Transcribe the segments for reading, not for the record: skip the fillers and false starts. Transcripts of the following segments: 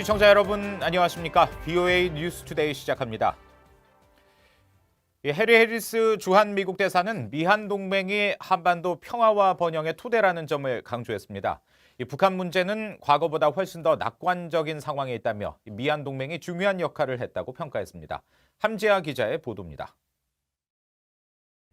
시청자 여러분 안녕하십니까? VOA 뉴스투데이 시작합니다. 해리 해리스 주한 미국 대사는 미한 동맹이 한반도 평화와 번영의 토대라는 점을 강조했습니다. 북한 문제는 과거보다 훨씬 더 낙관적인 상황에 있다며 미한 동맹이 중요한 역할을 했다고 평가했습니다. 함지아 기자의 보도입니다.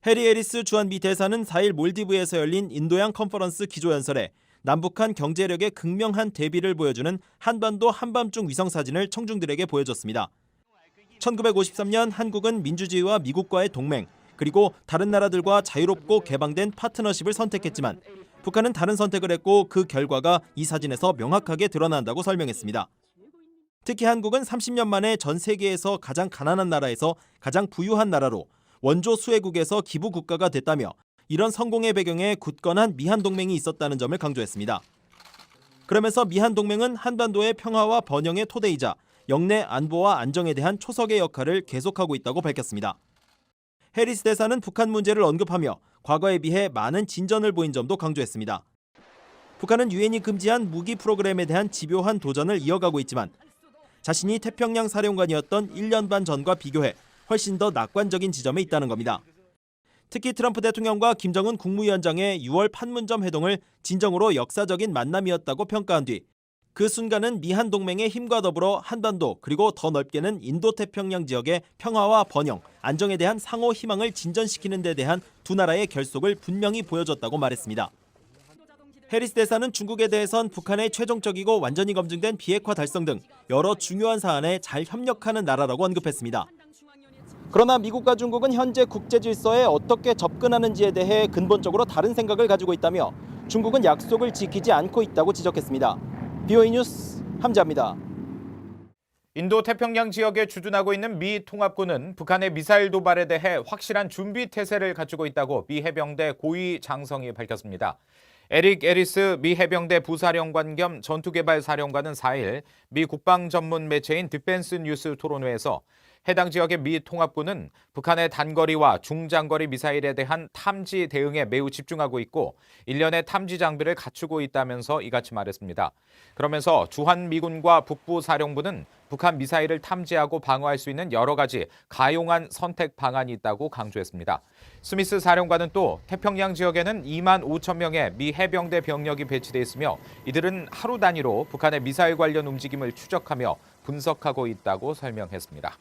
해리 해리스 주한 미 대사는 4일 몰디브에서 열린 인도양 컨퍼런스 기조연설에 남북한 경제력의 극명한 대비를 보여주는 한반도 한밤중 위성사진을 청중들에게 보여줬습니다. 1953년 한국은 민주주의와 미국과의 동맹, 그리고 다른 나라들과 자유롭고 개방된 파트너십을 선택했지만 북한은 다른 선택을 했고 그 결과가 이 사진에서 명확하게 드러난다고 설명했습니다. 특히 한국은 30년 만에 전 세계에서 가장 가난한 나라에서 가장 부유한 나라로 원조 수혜국에서 기부 국가가 됐다며 이런 성공의 배경에 굳건한 미한 동맹이 있었다는 점을 강조했습니다. 그러면서 미한 동맹은 한반도의 평화와 번영의 토대이자 영내 안보와 안정에 대한 초석의 역할을 계속하고 있다고 밝혔습니다. 해리스 대사는 북한 문제를 언급하며 과거에 비해 많은 진전을 보인 점도 강조했습니다. 북한은 유엔이 금지한 무기 프로그램에 대한 집요한 도전을 이어가고 있지만 자신이 태평양 사령관이었던 1년 반 전과 비교해 훨씬 더 낙관적인 지점에 있다는 겁니다. 특히 트럼프 대통령과 김정은 국무위원장의 6월 판문점 회동을 진정으로 역사적인 만남이었다고 평가한 뒤 그 순간은 미한 동맹의 힘과 더불어 한반도 그리고 더 넓게는 인도태평양 지역의 평화와 번영, 안정에 대한 상호 희망을 진전시키는 데 대한 두 나라의 결속을 분명히 보여줬다고 말했습니다. 해리스 대사는 중국에 대해선 북한의 최종적이고 완전히 검증된 비핵화 달성 등 여러 중요한 사안에 잘 협력하는 나라라고 언급했습니다. 그러나 미국과 중국은 현재 국제 질서에 어떻게 접근하는지에 대해 근본적으로 다른 생각을 가지고 있다며 중국은 약속을 지키지 않고 있다고 지적했습니다. VOA 뉴스 함지아입니다. 인도 태평양 지역에 주둔하고 있는 미 통합군은 북한의 미사일 도발에 대해 확실한 준비 태세를 갖추고 있다고 미 해병대 고위 장성이 밝혔습니다. 에릭 에리스 미 해병대 부사령관 겸 전투개발사령관은 4일 미 국방 전문 매체인 디펜스 뉴스 토론회에서 해당 지역의 미 통합군은 북한의 단거리와 중장거리 미사일에 대한 탐지 대응에 매우 집중하고 있고 일련의 탐지 장비를 갖추고 있다면서 이같이 말했습니다. 그러면서 주한미군과 북부사령부는 북한 미사일을 탐지하고 방어할 수 있는 여러 가지 가용한 선택 방안이 있다고 강조했습니다. 스미스 사령관은 또 태평양 지역에는 2만 5천 명의 미 해병대 병력이 배치돼 있으며 이들은 하루 단위로 북한의 미사일 관련 움직임을 추적하며 분석하고 있다고 설명했습니다.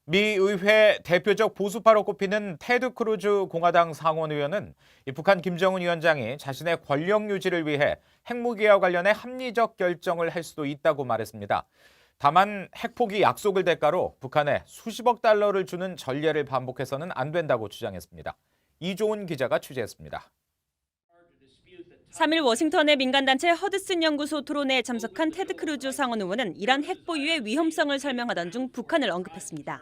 미 의회 대표적 보수파로 꼽히는 테드 크루즈 공화당 상원의원은 북한 김정은 위원장이 자신의 권력 유지를 위해 핵무기와 관련해 합리적 결정을 할 수도 있다고 말했습니다. 다만 핵포기 약속을 대가로 북한에 수십억 달러를 주는 전례를 반복해서는 안 된다고 주장했습니다. 이조은 기자가 취재했습니다. 3일 워싱턴의 민간단체 허드슨 연구소 토론회에 참석한 테드 크루즈 상원 의원은 이란 핵 보유의 위험성을 설명하던 중 북한을 언급했습니다.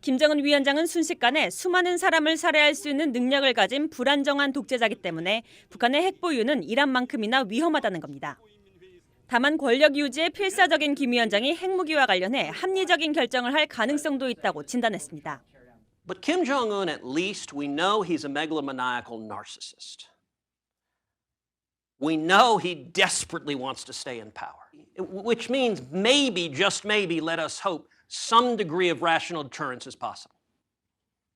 김정은 위원장은 순식간에 수많은 사람을 살해할 수 있는 능력을 가진 불안정한 독재자이기 때문에 북한의 핵 보유는 이란만큼이나 위험하다는 겁니다. 다만 권력 유지에 필사적인 김 위원장이 핵무기와 관련해 합리적인 결정을 할 가능성도 있다고 진단했습니다. But Kim Jong-un, at least, we know he's a megalomaniacal narcissist. We know he desperately wants to stay in power, which means maybe, just maybe, let us hope, some degree of rational deterrence is possible.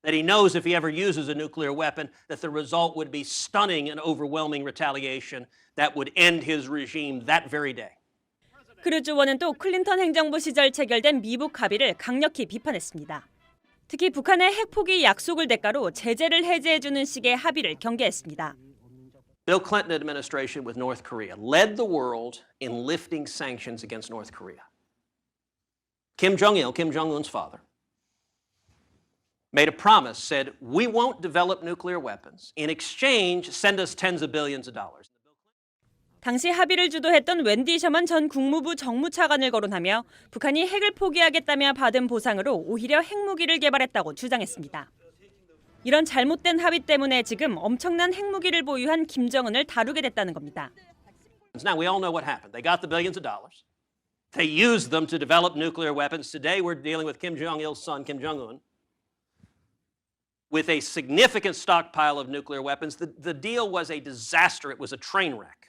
That he knows if he ever uses a nuclear weapon, that the result would be stunning and overwhelming retaliation that would end his regime that very day. 크루즈 의원은 또 클린턴 행정부 시절 체결된 미북 합의를 강력히 비판했습니다. 특히 북한의 핵 포기 약속을 대가로 제재를 해제해주는 식의 합의를 경계했습니다. Bill Clinton administration with North Korea led the world in lifting sanctions against North Korea. Kim Jong-il, Kim Jong-un's father, made a promise, said, we won't develop nuclear weapons. In exchange, send us tens of billions of dollars. 당시 합의를 주도했던 웬디 셔먼 전 국무부 정무차관을 거론하며 북한이 핵을 포기하겠다며 받은 보상으로 오히려 핵무기를 개발했다고 주장했습니다. 이런 잘못된 합의 때문에 지금 엄청난 핵무기를 보유한 김정은을 다루게 됐다는 겁니다. Now we all know what happened. They got the billions of dollars. They used them to develop nuclear weapons. Today we're dealing with Kim Jong-il's son, Kim Jong-un, with a significant stockpile of nuclear weapons. The deal was a disaster. It was a train wreck.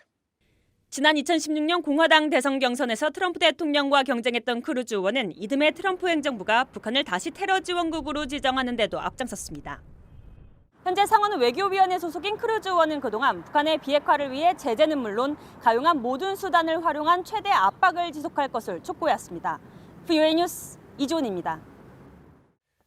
지난 2016년 공화당 대선 경선에서 트럼프 대통령과 경쟁했던 크루즈 의원은 이듬해 트럼프 행정부가 북한을 다시 테러 지원국으로 지정하는 데도 앞장섰습니다. 현재 상원 외교위원회 소속인 크루즈 의원은 그동안 북한의 비핵화를 위해 제재는 물론 가용한 모든 수단을 활용한 최대 압박을 지속할 것을 촉구해왔습니다. VOA 뉴스 이주은입니다.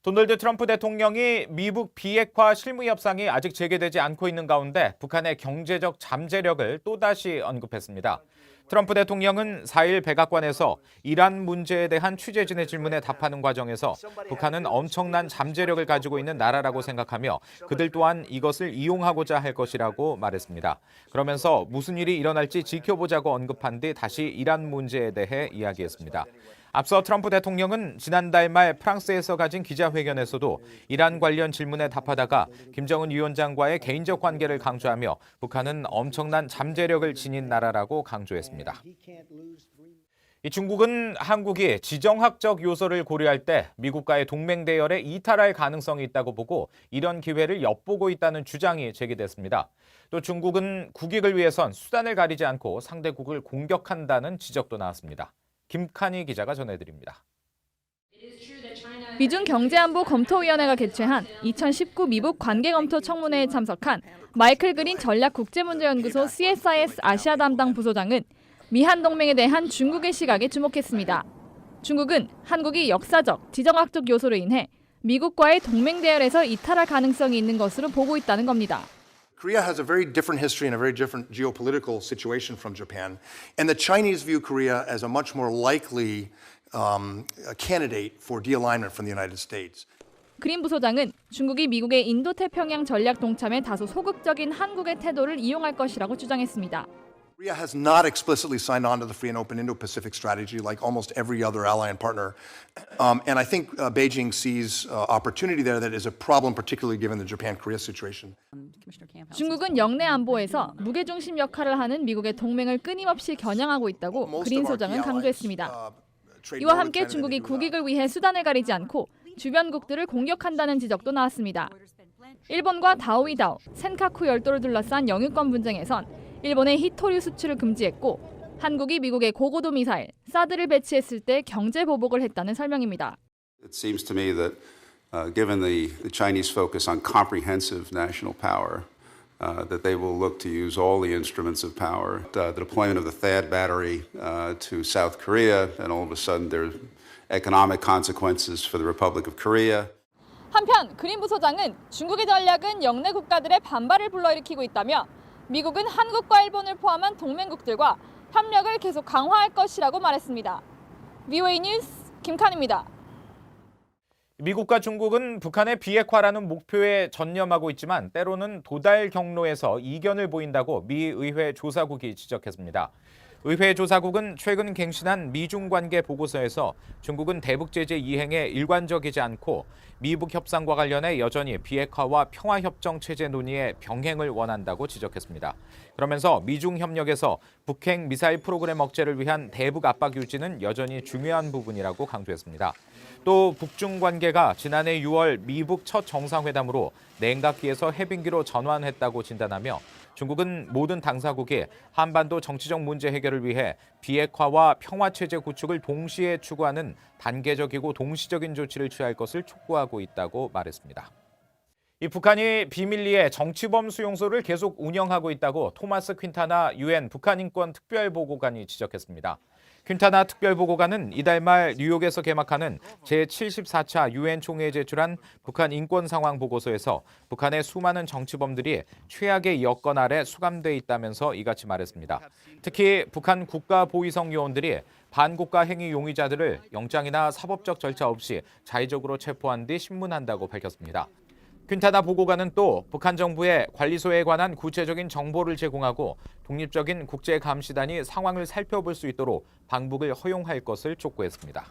도널드 트럼프 대통령이 미북 비핵화 실무 협상이 아직 재개되지 않고 있는 가운데 북한의 경제적 잠재력을 또다시 언급했습니다. 트럼프 대통령은 4일 백악관에서 이란 문제에 대한 취재진의 질문에 답하는 과정에서 북한은 엄청난 잠재력을 가지고 있는 나라라고 생각하며 그들 또한 이것을 이용하고자 할 것이라고 말했습니다. 그러면서 무슨 일이 일어날지 지켜보자고 언급한 뒤 다시 이란 문제에 대해 이야기했습니다. 앞서 트럼프 대통령은 지난달 말 프랑스에서 가진 기자회견에서도 이란 관련 질문에 답하다가 김정은 위원장과의 개인적 관계를 강조하며 북한은 엄청난 잠재력을 지닌 나라라고 강조했습니다. 이 중국은 한국이 지정학적 요소를 고려할 때 미국과의 동맹 대열에 이탈할 가능성이 있다고 보고 이런 기회를 엿보고 있다는 주장이 제기됐습니다. 또 중국은 국익을 위해선 수단을 가리지 않고 상대국을 공격한다는 지적도 나왔습니다. 김칸희 기자가 전해드립니다. 미중 경제안보검토위원회가 개최한 2019 미북 관계검토 청문회에 참석한 마이클 그린 전략국제문제연구소 CSIS 아시아 담당 부소장은 미한 동맹에 대한 중국의 시각에 주목했습니다. 중국은 한국이 역사적, 지정학적 요소로 인해 미국과의 동맹 대열에서 이탈할 가능성이 있는 것으로 보고 있다는 겁니다. Korea has a very different history and a very different geopolitical situation from Japan, and the Chinese view Korea as a much more likely candidate for de-alignment from the United States. 그린 부소장은 중국이 미국의 인도태평양 전략 동참에 다소 소극적인 한국의 태도를 이용할 것이라고 주장했습니다. Korea has not explicitly signed on to the free and open Indo-Pacific strategy like almost every other ally and partner. And I think Beijing sees opportunity there that is a problem, particularly given the Japan-Korea situation. 중국은 영내 안보에서 무게중심 역할을 하는 미국의 동맹을 끊임없이 겨냥하고 있다고 그린 소장은 강조했습니다. 이와 함께 중국이 국익을 위해 수단을 가리지 않고 주변국들을 공격한다는 지적도 나왔습니다. 일본과 다오이다오, 센카쿠 열도를 둘러싼 영유권 분쟁에선 일본의 히토류 수출을 금지했고 한국이 미국의 고고도 미사일 사드를 배치했을 때 경제 보복을 했다는 설명입니다. It seems to me that given the Chinese focus on comprehensive national power, that they will look to use all the instruments of power. The deployment of the THAAD battery to South Korea, and all of a sudden there are economic consequences for the Republic of Korea. 한편 그린 부소장은 중국의 전략은 영내 국가들의 반발을 불러일으키고 있다며 미국은 한국과 일본을 포함한 동맹국들과 협력을 계속 강화할 것이라고 말했습니다. VOA 뉴스 김칸입니다. 미국과 중국은 북한의 비핵화라는 목표에 전념하고 있지만 때로는 도달 경로에서 이견을 보인다고 미 의회 조사국이 지적했습니다. 의회 조사국은 최근 갱신한 미중 관계 보고서에서 중국은 대북 제재 이행에 일관적이지 않고 미북 협상과 관련해 여전히 비핵화와 평화협정 체제 논의의 병행을 원한다고 지적했습니다. 그러면서 미중 협력에서 북핵 미사일 프로그램 억제를 위한 대북 압박 유지는 여전히 중요한 부분이라고 강조했습니다. 또 북중 관계가 지난해 6월 미북 첫 정상회담으로 냉각기에서 해빙기로 전환했다고 진단하며 중국은 모든 당사국이 한반도 정치적 문제 해결을 위해 비핵화와 평화체제 구축을 동시에 추구하는 단계적이고 동시적인 조치를 취할 것을 촉구하고 있다고 말했습니다. 이 북한이 비밀리에 정치범 수용소를 계속 운영하고 있다고 토마스 퀸타나 유엔 북한인권 특별보고관이 지적했습니다. 퀸타나 특별보고관은 이달 말 뉴욕에서 개막하는 제74차 유엔 총회에 제출한 북한 인권 상황 보고서에서 북한의 수많은 정치범들이 최악의 여건 아래 수감돼 있다면서 이같이 말했습니다. 특히 북한 국가보위성 요원들이 반국가 행위 용의자들을 영장이나 사법적 절차 없이 자의적으로 체포한 뒤 신문한다고 밝혔습니다. 퀸타나 보고관은 또 북한 정부의 관리소에 관한 구체적인 정보를 제공하고 독립적인 국제감시단이 상황을 살펴볼 수 있도록 방북을 허용할 것을 촉구했습니다.